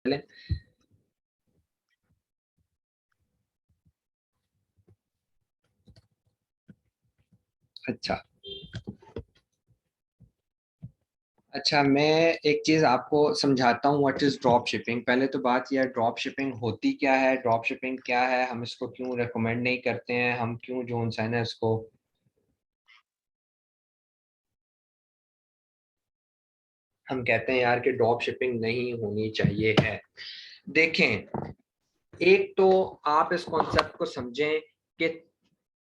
अच्छा अच्छा, मैं एक चीज आपको समझाता हूँ व्हाट इज ड्रॉप शिपिंग। पहले तो बात यह है, ड्रॉप शिपिंग होती क्या है, ड्रॉप शिपिंग क्या है, हम इसको क्यों रेकमेंड नहीं करते हैं, हम क्यों जो है ना इसको हम कहते हैं यार कि ड्रॉप शिपिंग नहीं होनी चाहिए है। देखें, एक तो आप इस कॉन्सेप्ट को समझें कि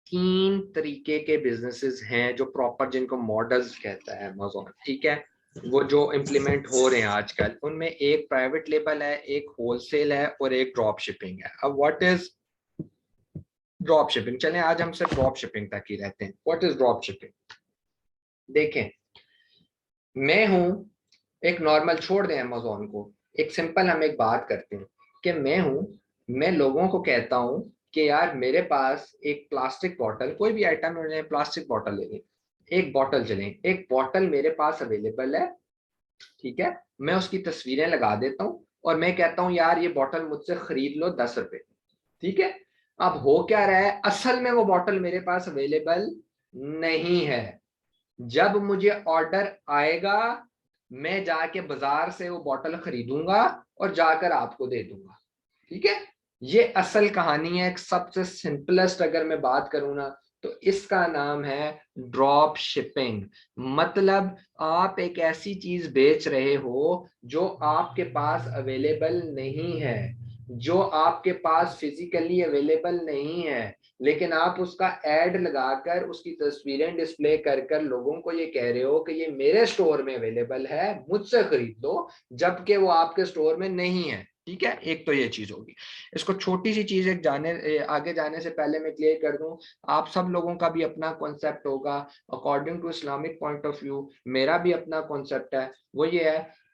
तीन तरीके के बिजनेसेस हैं जो प्रॉपर, जिनको मॉडल्स कहता है अमेज़न, ठीक है। वो जो इम्प्लीमेंट हो रहे हैं आजकल, उनमें एक प्राइवेट लेबल है, एक होलसेल है और एक ड्रॉप शिपिंग है। अब व्हाट इज ड्रॉप शिपिंग, चलें आज हम सिर्फ ड्रॉप शिपिंग तक ही रहते हैं। What is drop shipping? देखें, मैं हूं एक नॉर्मल, छोड़ दें अमेज़न को, एक सिंपल हम एक बात करते हैं कि मैं लोगों को कहता हूं कि यार मेरे पास एक प्लास्टिक बॉटल, कोई भी आइटम हो जाए, प्लास्टिक बॉटल ले लें, एक बॉटल चलें, एक बॉटल मेरे पास अवेलेबल है, ठीक है। मैं उसकी तस्वीरें लगा देता हूँ और मैं कहता हूँ यार ये बॉटल मुझसे खरीद लो 10 रुपए, ठीक है। अब हो क्या रहा है, असल में वो बॉटल मेरे पास अवेलेबल नहीं है। जब मुझे ऑर्डर आएगा, मैं जाके बाजार से वो बॉटल खरीदूंगा और जाकर आपको दे दूंगा, ठीक है। ये असल कहानी है। एक सबसे सिंपलेस्ट अगर मैं बात करूं ना, तो इसका नाम है ड्रॉप शिपिंग। मतलब आप एक ऐसी चीज बेच रहे हो जो आपके पास अवेलेबल नहीं है, जो आपके पास फिजिकली अवेलेबल नहीं है, लेकिन आप उसका एड लगाकर उसकी तस्वीरें डिस्प्ले कर कर लोगों को ये कह रहे हो कि ये मेरे स्टोर में अवेलेबल है, मुझसे खरीद लो, जबकि वो आपके स्टोर में नहीं है, ठीक है। एक तो ये चीज होगी। इसको छोटी सी चीज एक आगे जाने से पहले मैं क्लियर कर दूं, आप सब लोगों का भी अपना कॉन्सेप्ट होगा, according to Islamic point of view मेरा भी अपना कॉन्सेप्ट है। वो ये है,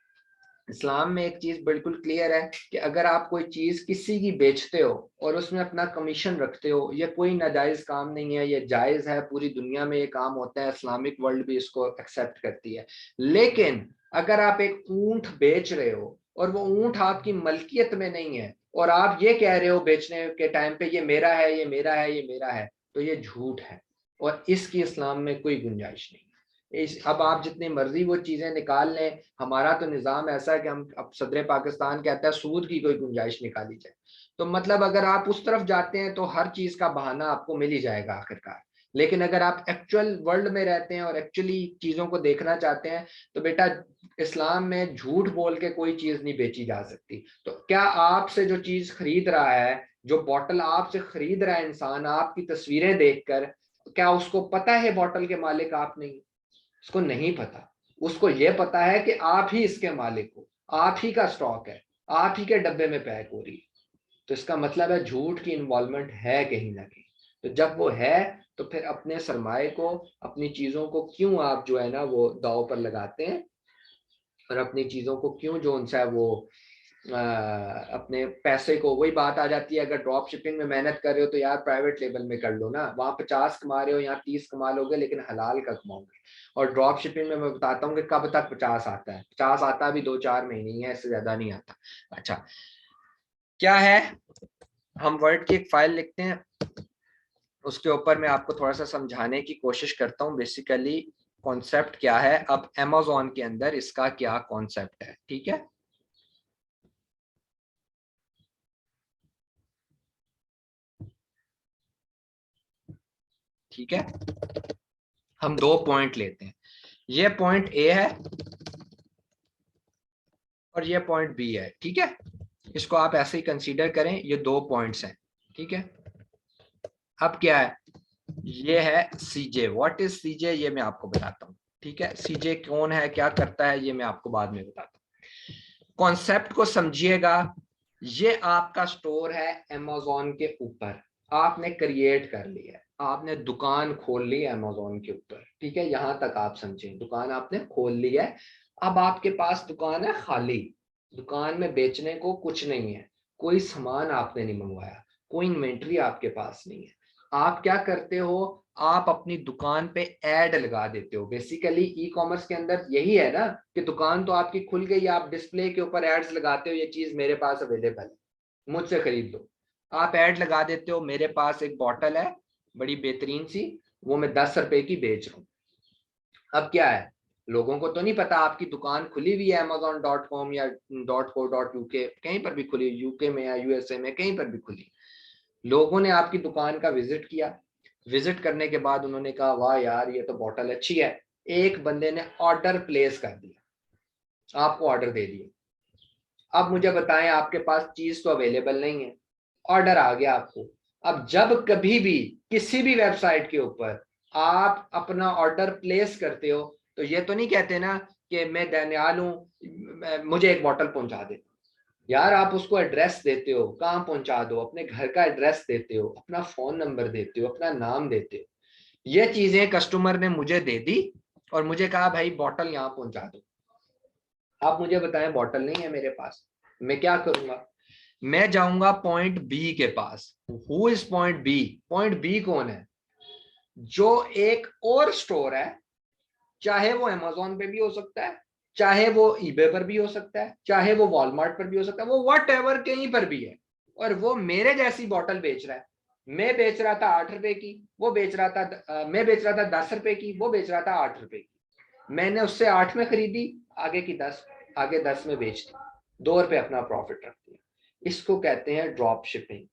इस्लाम में एक चीज बिल्कुल क्लियर है कि अगर आप कोई चीज किसी की बेचते हो और उसमें अपना कमीशन रखते हो, ये कोई नाजायज काम नहीं है, ये जायज है, पूरी दुनिया में ये काम होता है, इस्लामिक वर्ल्ड भी इसको एक्सेप्ट करती है। लेकिन अगर आप एक ऊंट बेच रहे हो और वो ऊंट आपकी मलकियत में नहीं है और आप ये कह रहे हो बेचने के टाइम पे ये मेरा है, ये मेरा है, ये मेरा है, तो ये झूठ है और इसकी इस्लाम में कोई गुंजाइश नहीं। अब आप जितनी मर्जी वो चीजें निकाल लें, हमारा तो निजाम ऐसा है कि हम, अब सदर पाकिस्तान कहता है सूद की कोई गुंजाइश निकाली जाए, तो मतलब अगर आप उस तरफ जाते हैं तो हर चीज का बहाना आपको मिल ही जाएगा आखिरकार। लेकिन अगर आप एक्चुअल वर्ल्ड में रहते हैं और एक्चुअली चीजों को देखना चाहते हैं, तो बेटा इस्लाम में झूठ बोल के कोई चीज नहीं बेची जा सकती। तो क्या आपसे जो चीज खरीद रहा है, जो बॉटल आपसे खरीद रहा है इंसान आपकी तस्वीरें देखकर, क्या उसको पता है बॉटल के मालिक आप नहीं? उसको नहीं पता। उसको यह पता है कि आप ही इसके मालिक हो, आप ही का स्टॉक है, आप ही के डब्बे में पैक हो रही है। तो इसका मतलब है झूठ की इन्वॉल्वमेंट है कहीं ना कहीं। तो जब वो है, तो फिर अपने सरमाए को, अपनी चीजों को क्यों आप जो है ना वो दांव पर लगाते हैं, और अपनी चीजों को क्यों जो उनसा है वो अपने पैसे को, वही बात आ जाती है, अगर ड्रॉप शिपिंग में मेहनत कर रहे हो तो यार प्राइवेट लेवल में कर लो ना, वहां 50 कमा रहे हो, यहाँ 30 कमा लोगे लेकिन हलाल का कमाओगे। और ड्रॉप शिपिंग में मैं बताता हूँ कि कब तक 50 आता है, 50 आता भी 2-4 महीने ही है, इससे ज्यादा नहीं आता। अच्छा, क्या है, हम वर्ड की एक फाइल लिखते हैं, उसके ऊपर मैं आपको थोड़ा सा समझाने की कोशिश करता हूँ बेसिकली कॉन्सेप्ट क्या है, अब अमेज़न के अंदर इसका क्या कॉन्सेप्ट है, ठीक है। ठीक है, हम दो पॉइंट लेते हैं, ये पॉइंट ए है और ये पॉइंट बी है, ठीक है। इसको आप ऐसे ही कंसीडर करें, ये दो पॉइंट्स हैं, ठीक है। अब क्या है, ये है सीजे। व्हाट इज सीजे, ये मैं आपको बताता हूँ, ठीक है। सीजे कौन है, क्या करता है, ये मैं आपको बाद में बताता हूँ। कॉन्सेप्ट को समझिएगा, ये आपका स्टोर है अमेज़न के ऊपर, आपने क्रिएट कर लिया है, आपने दुकान खोल ली है अमेज़न के ऊपर, ठीक है। यहां तक आप समझें, दुकान आपने खोल ली है। अब आपके पास दुकान है खाली, दुकान में बेचने को कुछ नहीं है, कोई सामान आपने नहीं मंगवाया, कोई इन्वेंट्री आपके पास नहीं है। आप क्या करते हो, आप अपनी दुकान पे ऐड लगा देते हो। बेसिकली ई कॉमर्स के अंदर यही है ना कि दुकान तो आपकी खुल गई, आप डिस्प्ले के ऊपर एड्स लगाते हो, ये चीज मेरे पास अवेलेबल है, मुझसे खरीद लो। आप ऐड लगा देते हो, मेरे पास एक बॉटल है बड़ी बेहतरीन सी, वो मैं 10 रुपए की बेच रहा हूँ। अब क्या है, लोगों को तो नहीं पता आपकी दुकान खुली हुई है amazon.com या .co.uk, कहीं पर भी खुली, यूके में या यूएसए में कहीं पर भी खुली। लोगों ने आपकी दुकान का विजिट किया, विजिट करने के बाद उन्होंने कहा वाह यार ये तो बॉटल अच्छी है, एक बंदे ने ऑर्डर प्लेस कर दिया, आपको ऑर्डर दे दिया। अब मुझे बताएं, आपके पास चीज तो अवेलेबल नहीं है, ऑर्डर आ गया आपको। अब जब कभी भी किसी भी वेबसाइट के ऊपर आप अपना ऑर्डर प्लेस करते हो, तो ये तो नहीं कहते ना कि मैं दनियाल हूं मुझे एक बॉटल पहुंचा दे। यार आप उसको एड्रेस देते हो, कहाँ पहुंचा दो, अपने घर का एड्रेस देते हो, अपना फोन नंबर देते हो, अपना नाम देते हो। ये चीजें कस्टमर ने मुझे दे दी और मुझे कहा भाई बॉटल यहाँ पहुंचा दो। आप मुझे बताएं बॉटल नहीं है मेरे पास, मैं क्या करूंगा? मैं जाऊंगा पॉइंट बी के पास। Who is point B? Point B कौन है? जो एक और स्टोर है, चाहे वो अमेजोन पे भी हो सकता है, चाहे वो ईबे पर भी हो सकता है, चाहे वो वॉलमार्ट पर भी हो सकता है, वो वट एवर कहीं पर भी है, और वो मेरे जैसी बॉटल बेच रहा है। मैं बेच रहा था 8 रुपए की, वो बेच रहा था मैं बेच रहा था 10 रुपए की, वो बेच रहा था 8 रुपए की। मैंने उससे 8 में खरीदी, आगे की 10, आगे 10 में बेच दी, 2 रुपए अपना प्रॉफिट रख दिया। इसको कहते हैं ड्रॉप शिपिंग।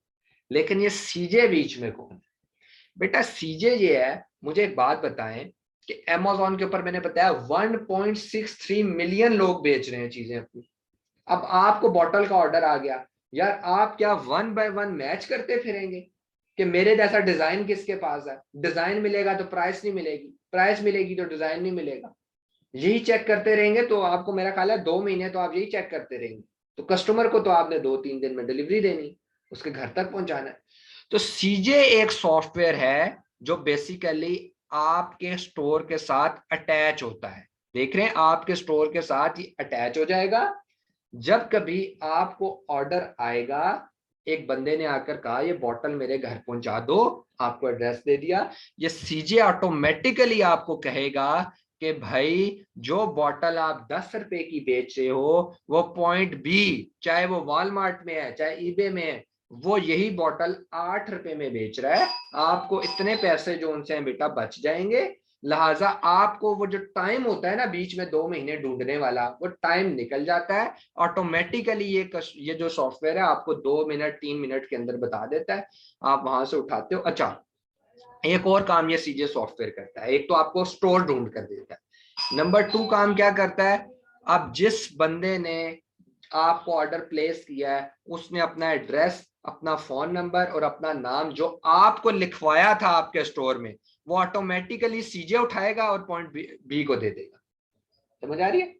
लेकिन ये सीजे बीच में कौन है? बेटा सीजे ये है, मुझे एक बात बताएं कि अमेजोन के ऊपर मैंने बताया 1.63 मिलियन लोग बेच रहे हैं चीजें अपनी। अब आपको बॉटल का ऑर्डर आ गया, यार आप क्या 1 बाय 1 मैच करते फिरेंगे कि मेरे जैसा डिजाइन किसके पास है? डिजाइन मिलेगा तो प्राइस नहीं मिलेगी, प्राइस मिलेगी तो डिजाइन नहीं मिलेगा। यही चेक करते रहेंगे तो आपको, मेरा ख्याल है 2 महीने तो आप यही चेक करते रहेंगे। तो कस्टमर को तो आपने 2-3 दिन में डिलीवरी देनी, उसके घर तक पहुंचाना है। तो सीजे एक सॉफ्टवेयर है जो बेसिकली आपके स्टोर के साथ अटैच होता है। देख रहे हैं, आपके स्टोर के साथ ही अटैच हो जाएगा। जब कभी आपको ऑर्डर आएगा, एक बंदे ने आकर कहा ये बॉटल मेरे घर पहुंचा दो, आपको एड्रेस दे दिया, ये सीजे ऑटोमेटिकली आपको कहेगा कि भाई जो बॉटल आप 10 रुपए की बेच रहे हो, वो पॉइंट बी, चाहे वो वॉलमार्ट में है चाहे ईबे में है, वो यही बॉटल 8 रुपए में बेच रहा है। आपको इतने पैसे जो उनसे हैं बेटा बच जाएंगे। लिहाजा आपको वो जो टाइम होता है ना बीच में 2 महीने ढूंढने वाला, वो टाइम निकल जाता है ऑटोमेटिकली। ये जो सॉफ्टवेयर है आपको 2 मिनट 3 मिनट के अंदर बता देता है, आप वहां से उठाते हो। अच्छा, एक और काम ये सीजे सॉफ्टवेयर करता है, एक तो आपको स्टोर ढूंढ कर देता है, नंबर 2 काम क्या करता है, अब जिस बंदे ने आपको ऑर्डर प्लेस किया है उसने अपना एड्रेस, अपना फोन नंबर और अपना नाम जो आपको लिखवाया था आपके स्टोर में, वो ऑटोमेटिकली सीजे उठाएगा और पॉइंट बी को दे देगा। समझ आ रही है?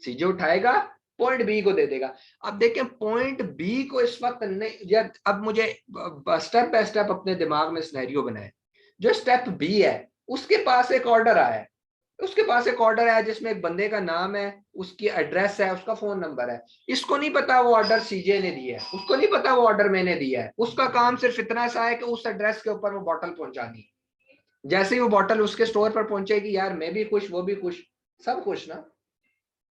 सीजे उठाएगा, पॉइंट बी को दे देगा। अब देखें पॉइंट बी को इस वक्त नहीं, या अब मुझे स्टेप बाय स्टेप अपने दिमाग में सिनेरियो बनाए। जो स्टेप बी है, उसके पास एक ऑर्डर आया है, उसके पास एक ऑर्डर है जिसमें एक बंदे का नाम है, उसकी एड्रेस है, उसका फोन नंबर है। इसको नहीं पता वो ऑर्डर सीजे ने दिया है, उसको नहीं पता वो ऑर्डर मैंने दिया है। उसका काम सिर्फ इतना सा है कि उस एड्रेस के ऊपर वो बॉटल पहुंचानी है। जैसे ही वो बॉटल उसके स्टोर पर पहुंचेगी, यार मैं भी खुश, वो भी खुश, सब खुश ना।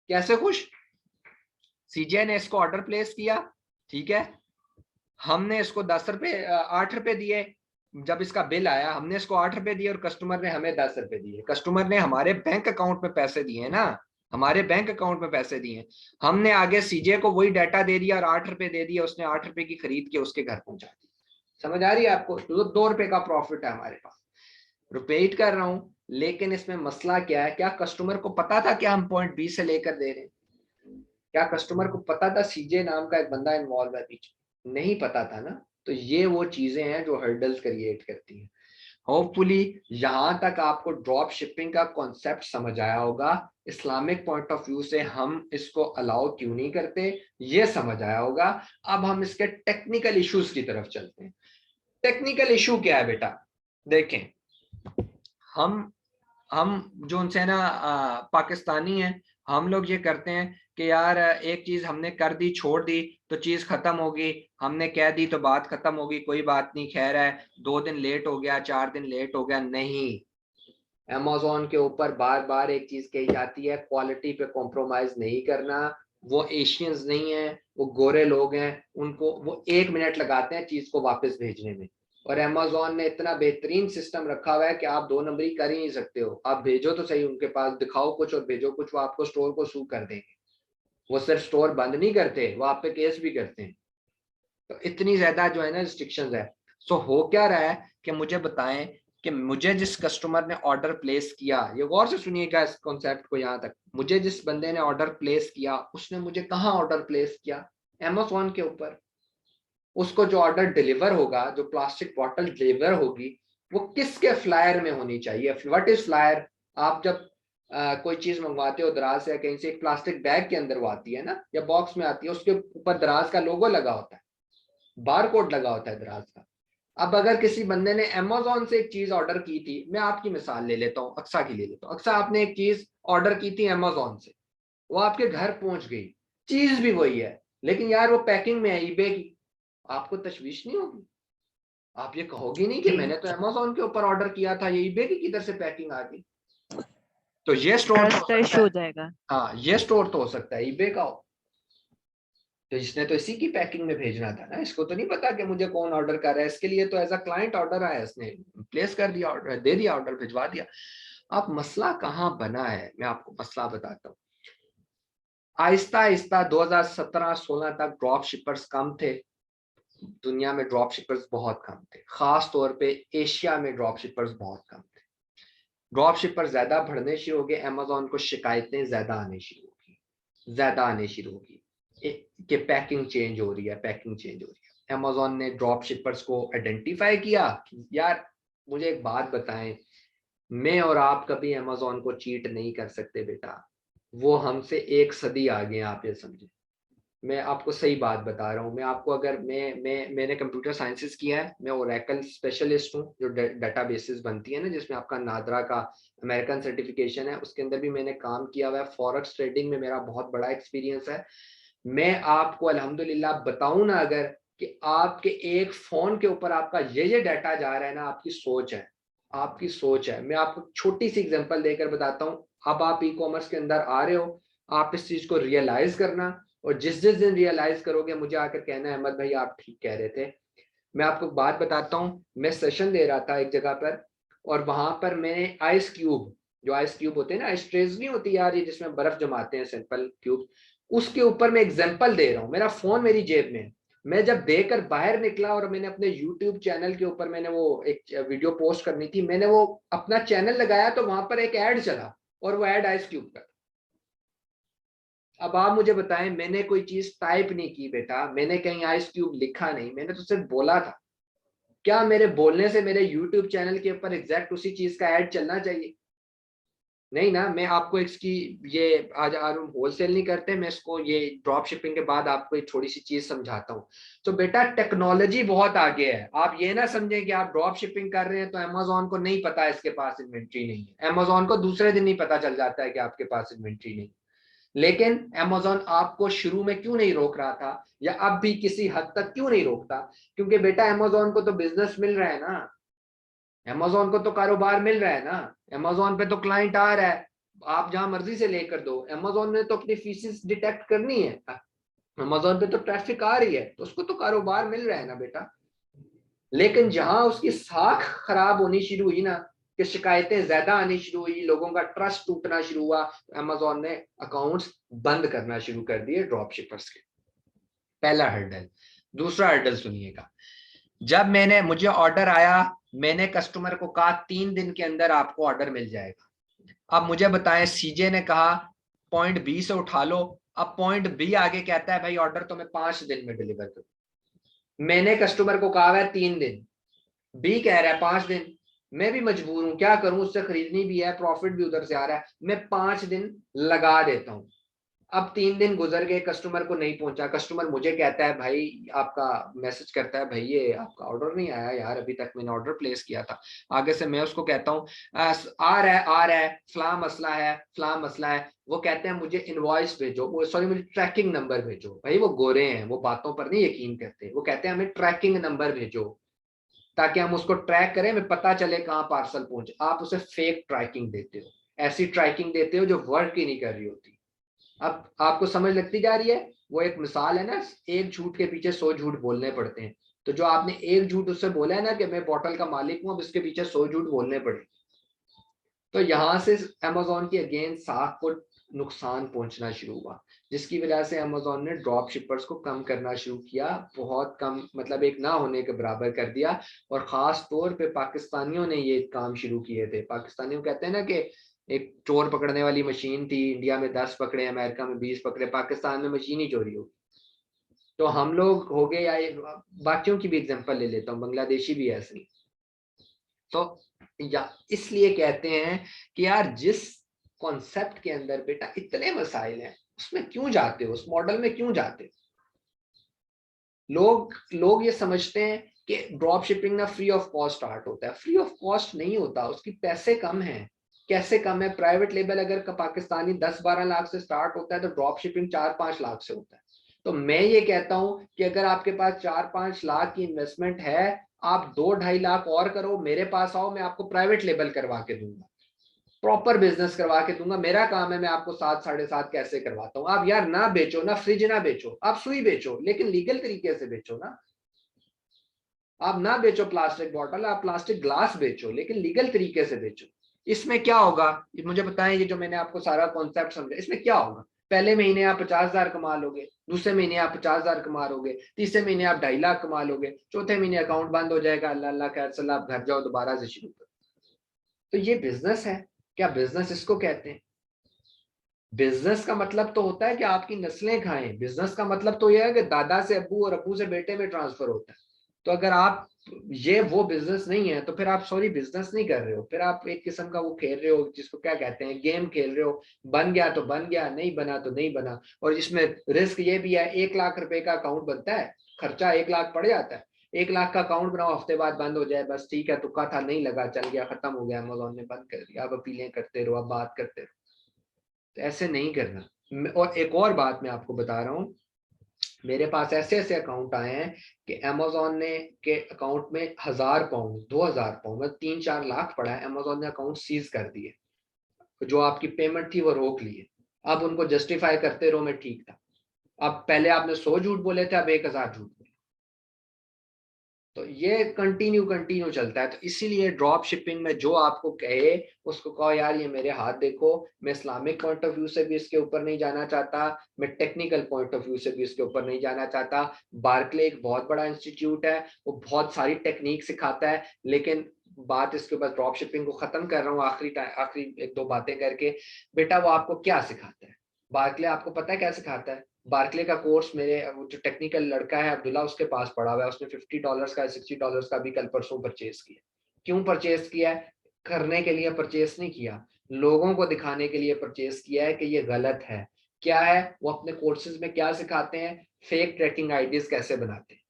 कैसे खुश? सीजे ने इसको ऑर्डर प्लेस किया, ठीक है, हमने इसको 10 रुपए 8 रुपए दिए। जब इसका बिल आया हमने इसको 8 रुपए दिए और कस्टमर ने हमें 10 रुपए दिए। कस्टमर ने हमारे बैंक अकाउंट में पैसे दिए ना, हमारे बैंक अकाउंट में पैसे दिए। हमने आगे सीजे को वही डाटा दे दिया और 8 रुपए दे दिया, उसने 8 रुपए की खरीद के उसके घर पहुंचा दी। समझ आ रही है आपको? तो 2 रुपए का प्रॉफिट है हमारे पास। रिपीट कर रहा हूं, लेकिन इसमें मसला क्या है, क्या कस्टमर को पता था कि हम पॉइंट बी से लेकर दे रहे हैं? क्या कस्टमर को पता था सीजे नाम का एक बंदा इन्वॉल्व है पीछे? नहीं पता था ना। तो ये वो चीजें हैं जो हर्डल्स क्रिएट करती हैं। होपफुली यहां तक आपको ड्रॉप शिपिंग का कॉन्सेप्ट समझ आया होगा। इस्लामिक पॉइंट ऑफ व्यू से हम इसको अलाउ क्यों नहीं करते, ये समझ आया होगा। अब हम इसके टेक्निकल इश्यूज की तरफ चलते हैं। टेक्निकल इशू क्या है बेटा? देखें, हम जो उनसे ना पाकिस्तानी हैं, हम लोग ये करते हैं कि यार एक चीज हमने कर दी छोड़ दी तो चीज खत्म होगी, हमने कह दी तो बात खत्म होगी, कोई बात नहीं, खैर है 2 दिन लेट हो गया 4 दिन लेट हो गया। नहीं, अमेजोन के ऊपर बार बार एक चीज कही जाती है, क्वालिटी पे कॉम्प्रोमाइज नहीं करना। वो एशियंस नहीं है, वो गोरे लोग हैं, उनको वो 1 मिनट लगाते हैं चीज को वापस भेजने में। और अमेजोन ने इतना बेहतरीन सिस्टम रखा हुआ है कि आप 2 नंबरी कर ही नहीं सकते हो। आप भेजो तो सही उनके पास, दिखाओ कुछ और भेजो कुछ, वो आपको स्टोर को सू कर देंगे। वो सिर्फ स्टोर बंद नहीं करते, वो आप पे केस भी करते हैं। तो इतनी ज्यादा जो है ना रिस्ट्रिक्शंस है। सो हो क्या रहा है कि मुझे बताएं कि मुझे जिस कस्टमर ने ऑर्डर प्लेस किया, ये गौर से सुनिएगा इस कॉन्सेप्ट को, यहाँ तक मुझे जिस बंदे ने ऑर्डर प्लेस किया उसने मुझे कहाँ ऑर्डर प्लेस किया? अमेज़न के ऊपर। उसको जो ऑर्डर डिलीवर होगा, जो प्लास्टिक बॉटल डिलीवर होगी, वो किसके फ्लायर में होनी चाहिए? What is flyer? आप जब कोई चीज मंगवाते हो दराज से कहीं से, एक प्लास्टिक बैग के अंदर वो आती है ना, या बॉक्स में आती है, उसके ऊपर दराज का लोगो लगा होता है, बार कोड लगा होता है दराज का। अब अगर किसी बंदे ने अमेज़न से एक चीज ऑर्डर की थी, मैं आपकी मिसाल ले लेता हूँ, अक्सा की ले लेता हूँ। अक्सा, आपने एक चीज ऑर्डर की थी अमेज़न से, वो आपके घर पहुंच गई, चीज भी वही है, लेकिन यार वो पैकिंग में है ईबे की, आपको तशवीश नहीं होगी? आप ये कहोगी नहीं कि जी, मैंने तो अमेज़न के ऊपर ऑर्डर किया था, ये ईबे की किधर से पैकिंग आ गई? तो ये स्टोर तो हो ट्रस्ट का सकता इशू है। हो जाएगा। हाँ, ये स्टोर तो हो सकता है ईबे का हो, तो इसने तो इसी की पैकिंग में भेजना था ना, इसको तो नहीं पता कि मुझे कौन ऑर्डर कर रहा है। इसके लिए तो एज अ क्लाइंट ऑर्डर आया, इसने प्लेस कर दिया ऑर्डर, दे दिया ऑर्डर, भिजवा दिया। अब मसला कहाँ बना है, मैं आपको मसला बताता हूँ। आहिस्ता आहिस्ता 2017-16 तक ड्रॉप शिपर्स कम थे, दुनिया में ड्रॉप शिपर्स बहुत कम थे, खास तौर पे एशिया में ड्रॉप शिपर्स बहुत कम थे। ड्रॉप शिपर्स ज्यादा बढ़ने शुरू हो गए, अमेज़न को शिकायतें ज्यादा आने शुरू होगी, ज्यादा आने शुरू होगी कि पैकिंग चेंज हो रही है, पैकिंग चेंज हो रही है। अमेज़न ने ड्रॉप शिपर्स को आइडेंटिफाई किया कि यार मुझे एक बात बताएं, मैं और आप कभी अमेज़न को चीट नहीं कर सकते बेटा, वो हमसे 1 सदी आगे हैं, आप ये समझे। मैं आपको सही बात बता रहा हूँ। मैं आपको अगर मैंने कंप्यूटर साइंसेस किया है, मैं ओरेकल स्पेशलिस्ट हूँ, जो डेटाबेसेस बनती है ना, जिसमें आपका नादरा का अमेरिकन सर्टिफिकेशन है, उसके अंदर भी मैंने काम किया हुआ है। फॉरेक्स ट्रेडिंग में मेरा बहुत बड़ा एक्सपीरियंस है। मैं आपको अल्हम्दुलिल्लाह बताऊं ना, अगर कि आपके एक फोन के ऊपर आपका ये डाटा जा रहा है ना, आपकी सोच है, आपकी सोच है। मैं आपको छोटी सी एग्जांपल देकर बताता हूँ। अब आप ई कॉमर्स के अंदर आ रहे हो, आप इस चीज को रियलाइज करना, और जिस जिस दिन रियलाइज करोगे मुझे आकर कहना है अहमद भाई आप ठीक कह रहे थे। मैं आपको बात बताता हूँ, मैं सेशन दे रहा था एक जगह पर, और वहां पर मैंने आइस क्यूब, जो आइस क्यूब होते हैं ना, आइस ट्रेज नहीं होती यार, ये जिसमें बर्फ जमाते हैं, सिंपल क्यूब, उसके ऊपर मैं एग्जांपल दे रहा हूँ, मेरा फोन मेरी जेब में है। मैं जब देकर बाहर निकला और मैंने अपने यूट्यूब चैनल के ऊपर मैंने वो एक वीडियो पोस्ट करनी थी, मैंने वो अपना चैनल लगाया तो वहां पर एक ऐड चला, और वो ऐड आइस क्यूब का। अब आप मुझे बताएं, मैंने कोई चीज टाइप नहीं की बेटा, मैंने कहीं आइस क्यूब लिखा नहीं, मैंने तो सिर्फ बोला था। क्या मेरे बोलने से मेरे यूट्यूब चैनल के ऊपर एग्जैक्ट उसी चीज का ऐड चलना चाहिए? नहीं ना। मैं आपको इसकी ये आज हम होलसेल नहीं करते, मैं इसको ये ड्रॉप शिपिंग के बाद आपको एक थोड़ी सी चीज समझाता हूँ। तो बेटा टेक्नोलॉजी बहुत आगे है, आप ये ना समझें कि आप ड्रॉप शिपिंग कर रहे हैं तो अमेज़न को नहीं पता है इसके पास इन्वेंट्री नहीं है। अमेज़न को दूसरे दिन ही पता चल जाता है कि आपके पास इन्वेंट्री नहीं। लेकिन अमेज़न आपको शुरू में क्यों नहीं रोक रहा था, या अब भी किसी हद तक क्यों नहीं रोकता? क्योंकि बेटा अमेज़न को तो बिजनेस मिल रहा है ना, अमेज़न को तो कारोबार मिल रहा है ना, अमेज़न पे तो क्लाइंट आ रहा है, आप जहां मर्जी से लेकर दो, अमेज़न ने तो अपनी फीसेस डिटेक्ट करनी है, अमेज़न पे तो ट्रैफिक आ रही है, तो उसको तो कारोबार मिल रहा है ना बेटा। लेकिन जहां उसकी साख खराब होनी शुरू हुई ना, कि शिकायतें ज्यादा आनी शुरू हुई, लोगों का ट्रस्ट टूटना शुरू हुआ, तो अमेज़न ने अकाउंट्स बंद करना शुरू कर दिए ड्रॉप शिपर्स के। पहला हर्डल। दूसरा हर्डल सुनिएगा, जब मुझे ऑर्डर आया, मैंने कस्टमर को कहा 3 दिन के अंदर आपको ऑर्डर मिल जाएगा। अब मुझे बताएं, सीजे ने कहा पॉइंट बी से उठा लो, अब पॉइंट बी आगे कहता है भाई ऑर्डर तो मैं 5 दिन में डिलीवर करूँ। मैंने कस्टमर को कहा है 3 दिन, बी कह रहा है 5 दिन। मैं भी मजबूर हूं, क्या करूं, उससे खरीदनी भी है, प्रॉफिट भी उधर से आ रहा है, मैं 5 दिन लगा देता हूं। अब 3 दिन गुजर गए, कस्टमर को नहीं पहुंचा, कस्टमर मुझे कहता है भाई आपका, मैसेज करता है भाई ये आपका ऑर्डर नहीं आया यार, अभी तक मैंने ऑर्डर प्लेस किया था। आगे से मैं उसको कहता हूँ आ रहा है, फला मसला है, फला मसला है। वो कहते हैं मुझे इनवॉइस भेजो, वो सॉरी मुझे ट्रैकिंग नंबर भेजो। भाई वो गोरे हैं, वो बातों पर नहीं यकीन करते, वो कहते हैं हमें ट्रैकिंग नंबर भेजो ताकि हम उसको ट्रैक करें, हमें पता चले कहाँ पार्सल पहुंचे। आप उसे फेक ट्रैकिंग देते हो, ऐसी ट्रैकिंग देते हो जो वर्क ही नहीं कर रही होती। अब आपको समझ लगती जा रही है? वो एक मिसाल है ना, एक झूठ के पीछे 100 झूठ बोलने पड़ते हैं। तो जो आपने एक झूठ उससे बोला है ना कि मैं बोतल का मालिक हूं, अब इसके पीछे 100 झूठ बोलने पड़े। तो यहां से अमेजोन की अगेन साख को नुकसान पहुंचना शुरू हुआ, जिसकी वजह से अमेजोन ने ड्रॉप शिपर्स को कम करना शुरू किया, बहुत कम, मतलब एक ना होने के बराबर कर दिया। और खास तौर पे पाकिस्तानियों ने ये काम शुरू किए थे। पाकिस्तानियों कहते हैं ना कि एक चोर पकड़ने वाली मशीन थी, इंडिया में 10 पकड़े, अमेरिका में 20 पकड़े, पाकिस्तान में मशीन ही चोरी होगी। तो हम लोग हो गए, या बाकियों की भी एग्जांपल ले लेता हूँ, बांग्लादेशी भी ऐसे। तो या इसलिए कहते हैं कि यार जिस कॉन्सेप्ट के अंदर बेटा इतने मसाइल हैं, उसमें क्यों जाते हो, उस मॉडल में क्यों जाते हो? लोग ये समझते हैं कि ड्रॉप शिपिंग ना फ्री ऑफ कॉस्ट स्टार्ट होता है। फ्री ऑफ कॉस्ट नहीं होता, उसकी पैसे कम है। कैसे कम है? प्राइवेट लेबल अगर पाकिस्तानी 10-12 लाख से स्टार्ट होता है तो ड्रॉप शिपिंग 4-5 लाख से होता है। तो मैं ये कहता हूं कि अगर आपके पास 4-5 लाख की इन्वेस्टमेंट है, आप 2-2.5 लाख और करो, मेरे पास आओ, मैं आपको प्राइवेट लेबल करवा के दूंगा, प्रॉपर बिजनेस करवा के दूंगा। मेरा काम है, मैं आपको 7-7.5 कैसे करवाता हूँ। आप यार ना बेचो, ना फ्रिज ना बेचो, आप सुई बेचो, लेकिन लीगल तरीके से बेचो ना। आप ना बेचो प्लास्टिक बॉटल, आप प्लास्टिक ग्लास बेचो, लेकिन लीगल तरीके से बेचो। इसमें क्या होगा मुझे बताएं, ये जो मैंने आपको सारा कॉन्सेप्ट समझा, इसमें क्या होगा? पहले महीने आप 50,000 कमा लोगे, दूसरे महीने आप 50,000 कमा लोगे, तीसरे महीने आप 2.5 लाख कमा लोगे, चौथे महीने अकाउंट बंद हो जाएगा, अल्लाह अल्लाह खैर सलाह, आप घर जाओ दोबारा से शुरू करो। तो ये बिजनेस है क्या? बिजनेस इसको कहते हैं। बिजनेस का मतलब तो होता है कि आपकी नस्लें खाएं। बिजनेस का मतलब तो यह है कि दादा से अब्बू और अब्बू से बेटे में ट्रांसफर होता है। तो अगर आप, ये वो बिजनेस नहीं है तो फिर आप सॉरी बिजनेस नहीं कर रहे हो, फिर आप एक किस्म का वो खेल रहे हो जिसको क्या कहते हैं, गेम खेल रहे हो। बन गया तो बन गया, नहीं बना तो नहीं बना। और इसमें रिस्क ये भी है, 1 लाख रुपए का अकाउंट बनता है, खर्चा 1 लाख पड़ जाता है। 1 लाख का अकाउंट बनाओ, हफ्ते बाद बंद हो जाए, बस ठीक है, तुक्का था, नहीं लगा, चल गया, खत्म हो गया, अमेजोन ने बंद कर दिया। अब अपीलें करते रहो, अब बात करते रहो। तो ऐसे नहीं करना। और एक और बात मैं आपको बता रहा हूँ, मेरे पास ऐसे ऐसे अकाउंट आए हैं कि अमेजोन ने के अकाउंट में 1,000 पाउंड, 2,000 पाउंड, मतलब 3-4 लाख पड़ा है, अमेजोन ने अकाउंट सीज कर दिए। जो आपकी पेमेंट थी वो रोक लिए। अब उनको जस्टिफाई करते रहो मैं ठीक था। अब पहले आपने 100 झूठ बोले थे, अब 1,000 झूठ बोले। तो ये कंटिन्यू कंटिन्यू चलता है। तो इसीलिए ड्रॉप शिपिंग में जो आपको कहे उसको कहो यार ये मेरे हाथ देखो, मैं इस्लामिक पॉइंट ऑफ व्यू से भी इसके ऊपर नहीं जाना चाहता, मैं टेक्निकल पॉइंट ऑफ व्यू से भी इसके ऊपर नहीं जाना चाहता। बार्कले एक बहुत बड़ा इंस्टीट्यूट है, वो बहुत सारी टेक्निक सिखाता है, लेकिन बात इसके ऊपर ड्रॉप शिपिंग को खत्म कर रहा हूँ आखिरी 1-2 बातें करके। बेटा वो आपको क्या सिखाता है? बार्कले आपको पता है क्या सिखाता है? बार्कले का कोर्स मेरे जो टेक्निकल लड़का है अब्दुल्ला, उसके पास पड़ा हुआ है। उसने $50 का, $60 का भी कल परसों परचेज किया। क्यों परचेज किया है? करने के लिए परचेज नहीं किया, लोगों को दिखाने के लिए परचेज किया है कि ये गलत है। क्या है वो अपने कोर्सेज में क्या सिखाते हैं? फेक ट्रैकिंग आईडीज कैसे बनाते हैं।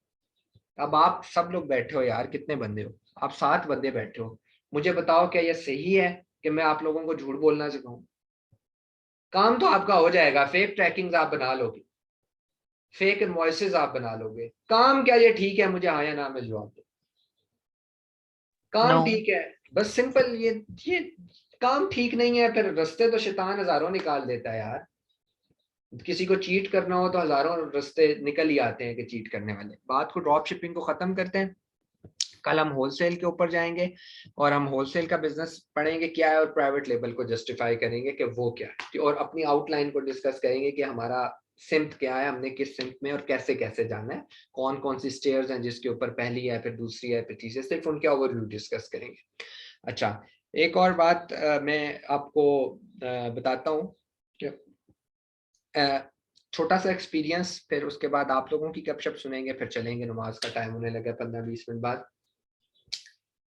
अब आप सब लोग बैठे हो यार, कितने बंदे हो आप? 7 बंदे बैठे हो। मुझे बताओ क्या ये सही है कि मैं आप लोगों को झूठ बोलना सिखाऊं? काम तो आपका हो जाएगा, फेक ट्रैकिंग आप बना लोगे, फेक इनवॉइसेस आप बना लोगे। काम क्या ये ठीक है, मुझे हाँ या ना में जवाब दो। नो। काम ठीक है, बस सिंपल। ये काम ठीक नहीं है, फिर रास्ते तो शैतान हजारों निकाल देता है यार। किसी को चीट करना हो तो हजारों रास्ते निकल ही आते हैं कि चीट करने वाले। बात को ड्रॉप शिपिंग को खत्म करते हैं। कल हम होलसेल के ऊपर जाएंगे और हम होलसेल का बिजनेस पढ़ेंगे क्या है, और प्राइवेट लेबल को जस्टिफाई करेंगे कि वो क्या है, और अपनी आउटलाइन को डिस्कस करेंगे कि हमारा सिम्त क्या है, हमने किस सिम्त में और कैसे कैसे जाना है, कौन कौन सी स्टेयर्स हैं जिसके ऊपर पहली है, फिर दूसरी है, फिर तीसरी, सिर्फ उनके ओवरव्यू डिस्कस करेंगे। अच्छा, एक और बात मैं आपको बताता हूँ कि छोटा सा एक्सपीरियंस, फिर उसके बाद आप लोगों की गपशप सुनेंगे, फिर चलेंगे, नमाज का टाइम होने लगा 15-20 मिनट बाद।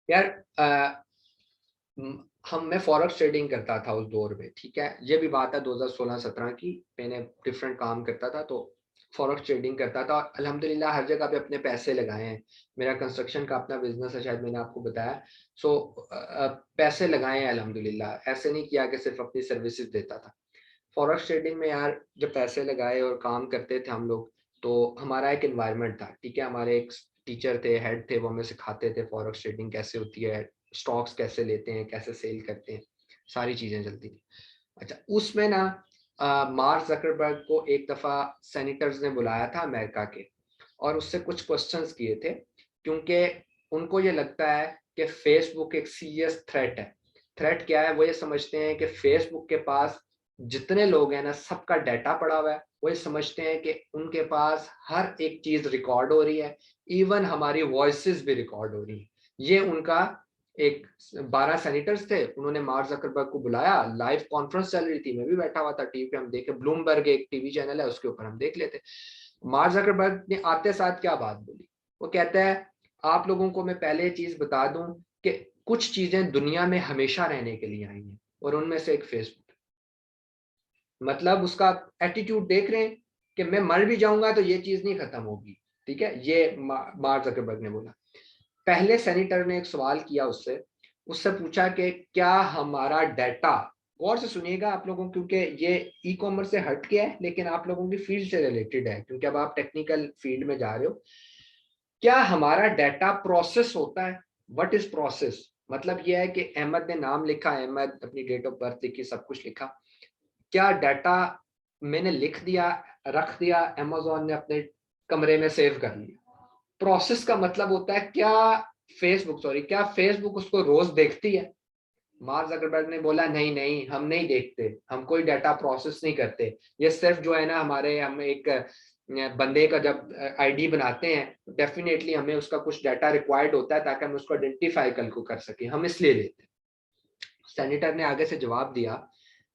यार मैं फॉरेक्स ट्रेडिंग करता था उस दौर में, ठीक है, ये भी बात है 2016-17 की, मैंने डिफरेंट काम करता था तो फॉरेक्स ट्रेडिंग करता था। अल्हम्दुलिल्लाह हर जगह पे अपने पैसे लगाए हैं। मेरा कंस्ट्रक्शन का अपना बिजनेस है, शायद मैंने आपको बताया। सो पैसे लगाए हैं अल्हम्दुलिल्लाह, ऐसे नहीं किया कि सिर्फ अपनी सर्विसेज देता था। फॉरेक्स ट्रेडिंग में यार जब पैसे लगाए और काम करते थे हम लोग, तो हमारा एक एनवायरनमेंट था, ठीक है, हमारे एक टीचर थे, हेड थे, वो हमें सिखाते थे फॉरेक्स ट्रेडिंग कैसे होती है, स्टॉक्स कैसे लेते हैं, कैसे सेल करते हैं, सारी चीजें चलती थी। अच्छा, उसमें ना मार्क जकरबर्ग को एक दफा सेनेटर्स ने बुलाया था अमेरिका के, और उससे कुछ क्वेश्चंस किए थे, क्योंकि उनको ये लगता है कि फेसबुक एक सीरियस थ्रेट है। थ्रेट क्या है? वो ये समझते हैं कि फेसबुक के पास जितने लोग हैं ना, सबका डाटा पड़ा हुआ है। वो ये समझते हैं कि उनके पास हर एक चीज रिकॉर्ड हो रही है, इवन हमारी वॉइसेस भी रिकॉर्ड हो रही है। ये उनका एक 12 सेनेटर्स थे, उन्होंने मार्क जकरबर्ग को बुलाया, लाइव कॉन्फ्रेंस चल रही थी, मैं भी बैठा हुआ था टीवी पे, हम देखे, ब्लूमबर्ग एक टीवी चैनल है उसके ऊपर हम देख लेते। मार्क जकरबर्ग ने आते साथ क्या बात बोली? वो कहता है, आप लोगों को मैं पहले चीज बता दूं कि कुछ चीजें दुनिया में हमेशा रहने के लिए आई हैं, और उनमें से एक फेसबुक। मतलब उसका एटीट्यूड देख रहे हैं कि मैं मर भी जाऊंगा तो ये चीज नहीं खत्म होगी, ठीक है, ये मार्क जकरबर्ग ने बोला। पहले सेनेटर ने एक सवाल किया उससे, उससे पूछा कि क्या हमारा डाटा, गौर से सुनिएगा आप लोगों, क्योंकि ये ई कॉमर्स से हट के है लेकिन आप लोगों की फील्ड से रिलेटेड है, क्योंकि अब आप टेक्निकल फील्ड में जा रहे हो। क्या हमारा डाटा प्रोसेस होता है? What is process? मतलब यह है कि अहमद ने नाम लिखा, अहमद अपनी डेट ऑफ बर्थ लिखी, सब कुछ लिखा, क्या डाटा मैंने लिख दिया, रख दिया, अमेज़न ने अपने कमरे में सेव कर लिया? प्रोसेस का मतलब होता है क्या फेसबुक उसको रोज देखती है? मार्क जकरबर्ग ने बोला, नहीं नहीं, हम नहीं देखते, हम कोई डाटा प्रोसेस नहीं करते। ये सिर्फ जो है ना, हम एक बंदे का जब आईडी बनाते हैं, डेफिनेटली हमें उसका कुछ डाटा रिक्वायर्ड होता है ताकि हम उसको आइडेंटिफाई कल को कर सके, हम इसलिए लेते हैं। सेनेटर ने आगे से जवाब दिया,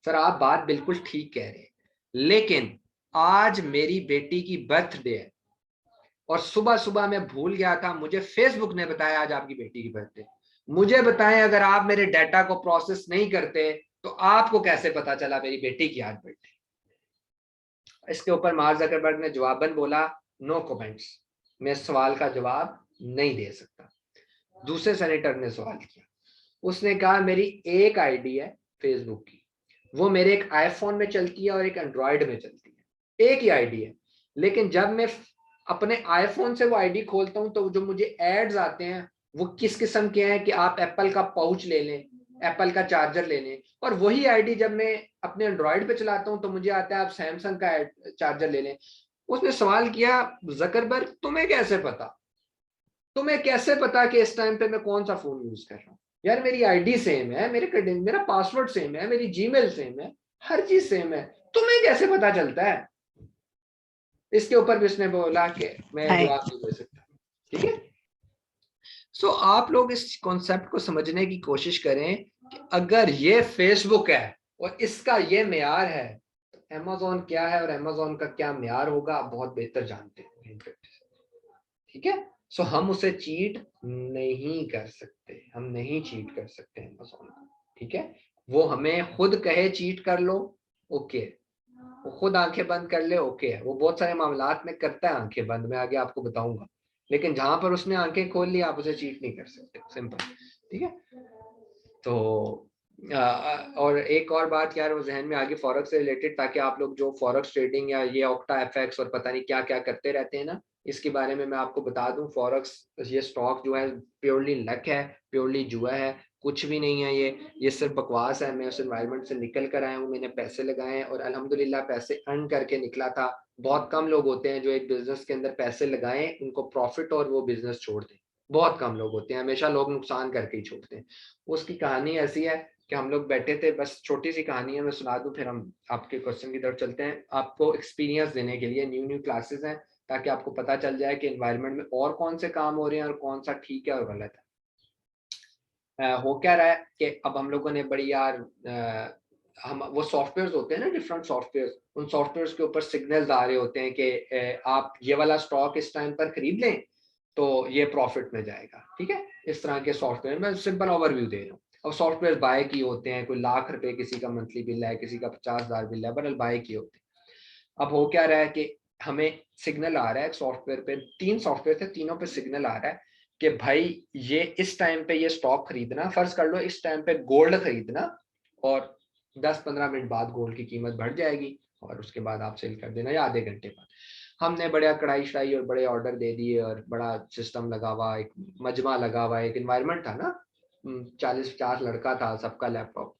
सर आप बात बिल्कुल ठीक कह रहे हैं, लेकिन आज मेरी बेटी की बर्थडे है और सुबह सुबह मैं भूल गया था, मुझे फेसबुक ने बताया आज आपकी बेटी की बर्थडे। मुझे बताएं, अगर आप मेरे डाटा को प्रोसेस नहीं करते तो आपको कैसे पता चला मेरी बेटी की आज बर्थडे? इसके ऊपर मार्क जकरबर्ग ने जवाबन बोला, नो कमेंट्स, मैं इस सवाल का जवाब नहीं दे सकता। दूसरे सेनेटर ने सवाल किया, उसने कहा, मेरी एक आईडी है फेसबुक की, वो मेरे एक आईफोन में चलती है और एक एंड्रॉयड में चलती है, एक ही आईडी है, लेकिन जब मैं अपने आईफोन से वो आईडी खोलता हूं तो जो मुझे एड्स आते हैं वो किस किस्म के हैं कि आप एप्पल का पाउच ले लें, एप्पल का चार्जर ले लें, और वही आईडी जब मैं अपने एंड्रॉयड पे चलाता हूं तो मुझे आता है आप सैमसंग का चार्जर ले लें। उसने सवाल किया, जकरबर्ग तुम्हें कैसे पता कि इस टाइम पे मैं कौन सा फोन यूज कर रहा हूँ? यार मेरी आईडी सेम है, मेरा पासवर्ड सेम है, मेरी जीमेल सेम है, हर चीज सेम है, तुम्हें कैसे पता चलता है? इसके ऊपर भी उसने बोला कि मैं जवाब नहीं दे सकता, ठीक है। सो आप लोग इस कॉन्सेप्ट को समझने की कोशिश करें कि अगर ये फेसबुक है और इसका ये मेयार है, तो अमेज़न क्या है और अमेज़न का क्या मेयार होगा, आप बहुत बेहतर जानते हैं, ठीक है। सो हम उसे चीट नहीं कर सकते, हम नहीं चीट कर सकते अमेज़न को, ठीक है। वो हमें खुद कहे चीट कर लो, ओके, वो खुद आंखें बंद कर ले, ओके है, वो बहुत सारे मामलात में करता है आंखें बंद, मैं आगे आपको बताऊंगा, लेकिन जहां पर उसने आंखें खोल ली आप उसे चीट नहीं कर सकते, सिंपल, ठीक है। तो और एक और बात यार वो जहन में आगे फॉरेक्स से रिलेटेड, ताकि आप लोग जो फॉरेक्स ट्रेडिंग या ये ऑक्टा एफएक्स और पता नहीं क्या क्या करते रहते हैं ना, इसके बारे में मैं आपको बता दूं, फॉरेक्स ये स्टॉक जो है प्योरली लक है, प्योरली जुआ है, कुछ भी नहीं है ये सिर्फ बकवास है। मैं उस एनवायरनमेंट से निकल कर आया हूँ, मैंने पैसे लगाए हैं और अल्हम्दुलिल्लाह पैसे अर्न करके निकला था। बहुत कम लोग होते हैं जो एक बिजनेस के अंदर पैसे लगाएं, उनको प्रॉफिट और वो बिजनेस छोड़ दें, बहुत कम लोग होते हैं, हमेशा लोग नुकसान करके ही छोड़ते हैं। उसकी कहानी ऐसी है कि हम लोग बैठे थे, बस छोटी सी कहानी है, मैं सुना दूं फिर हम आपके क्वेश्चन की तरफ चलते हैं, आपको एक्सपीरियंस देने के लिए। न्यू क्लासेस हैं ताकि आपको पता चल जाए कि एनवायरनमेंट में और कौन से काम हो रहे हैं और कौन सा ठीक है और गलत है। हो क्या रहा है कि अब हम लोगों ने बड़ी यार हम वो सॉफ्टवेयर्स होते हैं ना, डिफरेंट सॉफ्टवेयर्स, उन सॉफ्टवेयर्स के ऊपर सिग्नल्स आ रहे होते हैं कि आप ये वाला स्टॉक इस टाइम पर खरीद लें तो ये प्रॉफिट में जाएगा, ठीक है। इस तरह के सॉफ्टवेयर में सिंपल ओवरव्यू दे रहा हूँ। अब सॉफ्टवेयर बाय किए होते हैं, कोई लाख रुपए किसी का मंथली बिल है, किसी का 50,000 बिल है, बट बाय किए होते हैं। अब हो क्या रहा है कि हमें सिग्नल आ रहा है सॉफ्टवेयर पे, 3 सॉफ्टवेयर थे, तीनों पे सिग्नल आ रहा है कि भाई ये इस टाइम पे ये स्टॉक खरीदना, फर्ज कर लो इस टाइम पे गोल्ड खरीदना, और 10-15 मिनट बाद गोल्ड की कीमत बढ़ जाएगी और उसके बाद आप सेल कर देना, या आधे घंटे बाद। हमने बड़ा कढ़ाई शढ़ाई और बड़े ऑर्डर दे दिए और बड़ा सिस्टम लगा हुआ, एक मजमा लगा हुआ, एक इन्वायरमेंट था ना, 40-50 लड़का था, सबका लैपटॉप।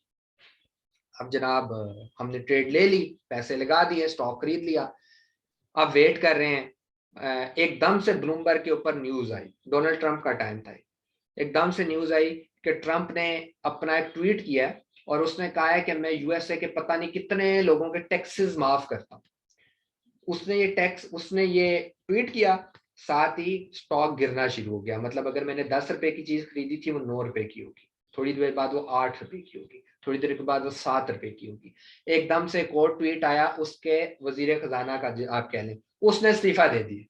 अब जनाब हमने ट्रेड ले ली, पैसे लगा दिए, स्टॉक खरीद लिया। अब वेट कर रहे हैं, एकदम से ब्लूमबर्ग के ऊपर न्यूज आई, डोनाल्ड ट्रंप का टाइम था, एकदम से न्यूज आई कि ट्रंप ने अपना एक ट्वीट किया और उसने कहा है कि मैं यूएसए के पता नहीं कितने लोगों के टैक्सेस माफ करता हूं। उसने ये ट्वीट किया, साथ ही स्टॉक गिरना शुरू हो गया। मतलब अगर मैंने 10 रुपए की चीज खरीदी थी वो 9 रुपए की होगी, थोड़ी देर बाद वो 8 रुपए की होगी, थोड़ी देर के बाद वो 7 रुपए की होगी। एकदम से एक और ट्वीट आया उसके वजीर खजाना का, आप कह लें, उसने इस्तीफा दे दिया।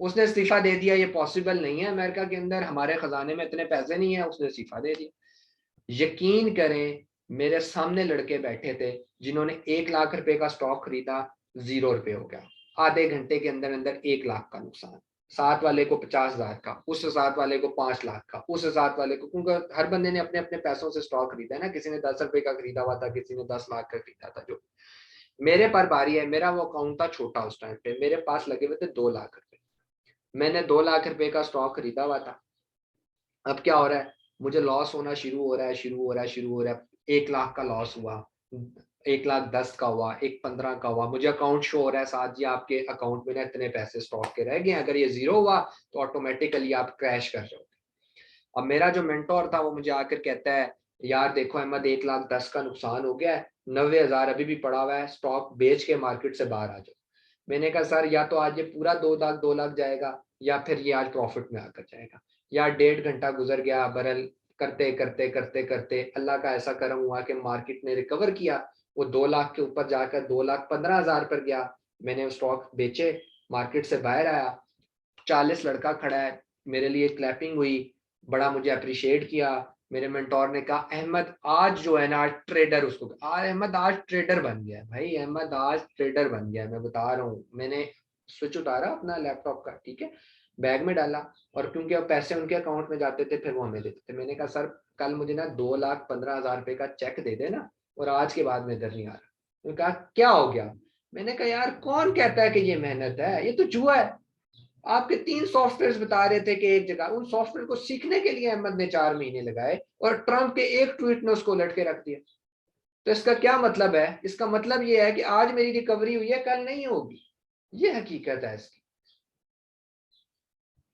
उसने इस्तीफा दे दिया, ये पॉसिबल नहीं है अमेरिका के अंदर, हमारे खजाने में इतने पैसे नहीं है, उसने इस्तीफा दे दिया। यकीन करें मेरे सामने लड़के बैठे थे जिन्होंने 1 लाख रुपए का स्टॉक खरीदा, 0 रुपए हो गया, आधे घंटे के अंदर अंदर 1 लाख का नुकसान। साथ वाले को 50,000 का, उस साथ वाले को 5 लाख का, उस साथ वाले को, क्योंकि हर बंदे ने अपने अपने पैसों से स्टॉक खरीदा है ना, किसी ने 10 रुपए का खरीदा हुआ था, किसी ने 10 लाख का खरीदा था। जो मेरे पर बारी है, मेरा वो अकाउंट था छोटा उस टाइम पे, मेरे पास लगे हुए थे 2 लाख रुपए, मैंने 2 लाख रुपए का स्टॉक खरीदा हुआ था। अब क्या हो रहा है, मुझे लॉस होना शुरू हो रहा है, शुरू हो रहा है। 1 लाख का लॉस हुआ, 1,10,000 का हुआ, 1,15 का हुआ, मुझे अकाउंट शो हो रहा है साथ जी आपके अकाउंट में ना इतने पैसे स्टॉक के रह गए, अगर ये 0 हुआ तो ऑटोमेटिकली आप क्रैश कर जाओगे। अब मेरा जो मेंटोर था वो मुझे आकर कहता है, यार देखो अहमद 1,10,000 का नुकसान हो गया है, 90,000 अभी भी पड़ा हुआ है, स्टॉक बेच के मार्केट से बाहर आ जाओ। मैंने कहा सर या तो आज ये पूरा 2 लाख जाएगा, या फिर ये आज प्रॉफिट में आकर जाएगा। यार 1.5 घंटा गुजर गया, बरल करते करते करते करते अल्लाह का ऐसा करम हुआ कि मार्केट ने रिकवर किया, वो 2 लाख के ऊपर जाकर 2,15,000 पर गया। मैंने स्टॉक बेचे, मार्केट से बाहर आया, 40 लड़का खड़ा है, मेरे लिए क्लैपिंग हुई, बड़ा मुझे अप्रिशिएट किया। मेरे मेंटोर ने कहा अहमद आज जो है ना, आज ट्रेडर, उसको आज अहमद आज ट्रेडर बन गया भाई, अहमद आज ट्रेडर बन गया, मैं बता रहा हूँ। मैंने स्विच उतारा अपना लैपटॉप का, ठीक है, बैग में डाला, और क्योंकि अब पैसे उनके अकाउंट में जाते थे फिर वो हमें देते थे। मैंने कहा सर कल मुझे ना 2,15,000 रुपए का चेक दे देना, और आज के बाद मैं इधर नहीं आ रहा। उन्होंने कहा क्या हो गया? मैंने कहा यार कौन कहता है कि ये मेहनत है, ये तो जुआ है। आपके 3 सॉफ्टवेयर बता रहे थे कि एक जगह, उन सॉफ्टवेयर को सीखने के लिए अहमद ने 4 महीने लगाए, और ट्रंप के एक ट्वीट ने उसको उलट के रख दिया। तो इसका क्या मतलब है? इसका मतलब ये है कि आज मेरी रिकवरी हुई है, कल नहीं होगी, ये हकीकत है इसकी।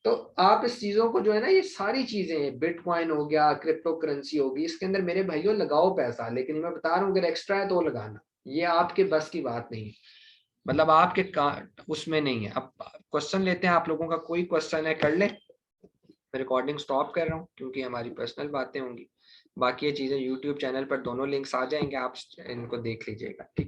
तो आप इस चीजों को जो है ना, ये सारी चीजें, बिटकॉइन हो गया, क्रिप्टो करेंसी होगी, इसके अंदर मेरे भाइयों लगाओ पैसा, लेकिन मैं बता रहा हूँ अगर एक्स्ट्रा है तो लगाना, ये आपके बस की बात नहीं है, मतलब आपके उसमें नहीं है। अब क्वेश्चन लेते हैं, आप लोगों का कोई क्वेश्चन है कर ले, मैं रिकॉर्डिंग स्टॉप कर रहा हूँ क्योंकि हमारी पर्सनल बातें होंगी। बाकी ये चीजें यूट्यूब चैनल पर दोनों लिंक्स आ जाएंगे, आप इनको देख लीजिएगा, ठीक है।